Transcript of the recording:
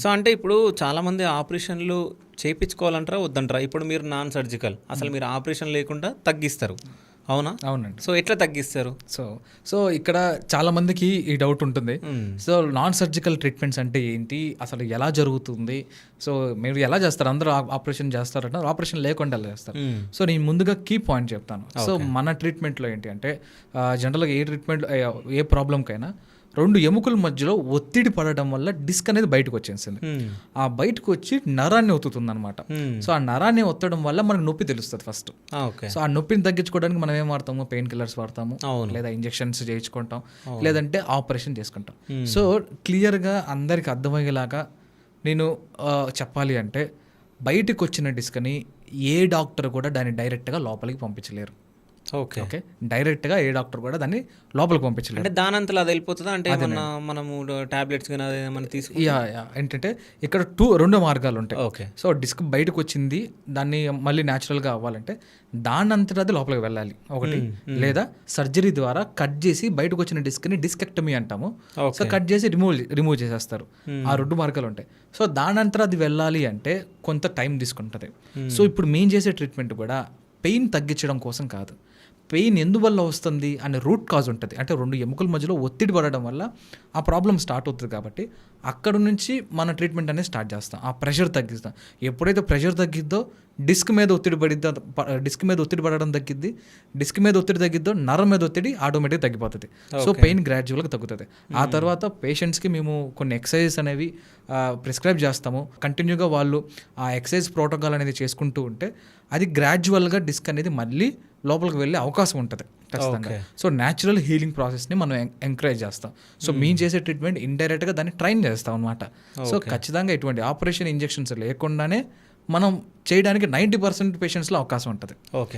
So అంటే ఇప్పుడు చాలామంది ఆపరేషన్లు చేయించుకోవాలంటారా వద్దంటారా? ఇప్పుడు మీరు నాన్ సర్జికల్, అసలు మీరు ఆపరేషన్ లేకుండా తగ్గిస్తారు, అవునా? అవునండి. సో ఎట్లా తగ్గిస్తారు? సో ఇక్కడ చాలా మందికి ఈ డౌట్ ఉంటుంది. సో నాన్ సర్జికల్ ట్రీట్మెంట్స్ అంటే ఏంటి, అసలు ఎలా జరుగుతుంది, సో మీరు ఎలా చేస్తారు, అందరూ ఆపరేషన్ చేస్తారంటే ఆపరేషన్ లేకుండా ఎలా చేస్తారు. సో నేను ముందుగా కీ పాయింట్ చెప్తాను. సో మన ట్రీట్మెంట్లో ఏంటి అంటే జనరల్గా ఏ ట్రీట్మెంట్ ఏ ప్రాబ్లంకైనా 2 ఎముకల మధ్యలో ఒత్తిడి పడడం వల్ల డిస్క్ అనేది బయటకు వచ్చేసింది. ఆ బయటకు వచ్చి నరాన్ని ఒత్తుతుంది అనమాట. సో ఆ నరాన్ని ఒత్తడం వల్ల మనకు నొప్పి తెలుస్తుంది ఫస్ట్. సో ఆ నొప్పిని తగ్గించుకోవడానికి మనం ఏం వాడతాము, పెయిన్ కిల్లర్స్ వాడతాము, లేదా ఇంజెక్షన్స్ చేయించుకుంటాం, లేదంటే ఆపరేషన్ చేసుకుంటాం. సో క్లియర్గా అందరికి అర్థమయ్యేలాగా నేను చెప్పాలి అంటే బయటకు వచ్చిన డిస్క్ని ఏ డాక్టర్ కూడా దాన్ని డైరెక్ట్గా లోపలికి పంపించలేరు. ఓకే, డైరెక్ట్గా ఏ డాక్టర్ కూడా దాన్ని లోపలికి పంపించలేదు. అంటే దానంతలో అది వెళ్ళిపోతుందా? అంటే మనము టాబ్లెట్స్ కానీ అదేమన్నా తీసుకు ఏంటంటే ఇక్కడ 2 మార్గాలు ఉంటాయి. ఓకే, సో డిస్క్ బయటకు వచ్చింది, దాన్ని మళ్ళీ న్యాచురల్గా అవ్వాలంటే దానంతటా అది లోపలికి వెళ్ళాలి ఒకటి, లేదా సర్జరీ ద్వారా కట్ చేసి బయటకు వచ్చిన డిస్క్ని డిస్కెక్టమీ అంటాము. సో కట్ చేసి రిమూవ్ చేసేస్తారు. ఆ 2 మార్గాలు ఉంటాయి. సో దానంతటా అది వెళ్ళాలి అంటే కొంత టైం తీసుకుంటుంది. సో ఇప్పుడు మేము చేసే ట్రీట్మెంట్ కూడా పెయిన్ తగ్గించడం కోసం కాదు, పెయిన్ ఎందువల్ల వస్తుంది అనే రూట్ కాజ్ ఉంటుంది. అంటే 2 ఎముకల మధ్యలో ఒత్తిడి పడడం వల్ల ఆ ప్రాబ్లం స్టార్ట్ అవుతుంది. కాబట్టి అక్కడ నుంచి మన ట్రీట్మెంట్ అనేది స్టార్ట్ చేస్తాం. ఆ ప్రెషర్ తగ్గిస్తాం. ఎప్పుడైతే ప్రెషర్ తగ్గిద్దో డిస్క్ మీద ఒత్తిడి పడిద్దో, డిస్క్ మీద ఒత్తిడి పడడం తగ్గిద్ది, డిస్క్ మీద ఒత్తిడి తగ్గిద్దో నరం మీద ఒత్తిడి ఆటోమేటిక్గా తగ్గిపోతుంది. సో పెయిన్ గ్రాడ్యువల్గా తగ్గుతుంది. ఆ తర్వాత పేషెంట్స్కి మేము కొన్ని ఎక్సర్సైజెస్ అనేవి ప్రిస్క్రైబ్ చేస్తాము. కంటిన్యూగా వాళ్ళు ఆ ఎక్సర్సైజ్ ప్రోటోకాల్ అనేది చేసుకుంటూ ఉంటే అది గ్రాడ్యువల్గా డిస్క్ అనేది మళ్ళీ లోపలికి వెళ్ళే అవకాశం ఉంటుంది ఖచ్చితంగా. సో న్యాచురల్ హీలింగ్ ప్రాసెస్ని మనం ఎంకరేజ్ చేస్తాం. సో మేము చేసే ట్రీట్మెంట్ ఇండైరెక్ట్గా దాన్ని ట్రైన్ చేస్తాం అనమాట. సో ఖచ్చితంగా ఎటువంటి ఆపరేషన్ ఇంజెక్షన్స్ లేకుండానే మనం చేయడానికి 90% పేషెంట్స్లో అవకాశం ఉంటుంది. ఓకే.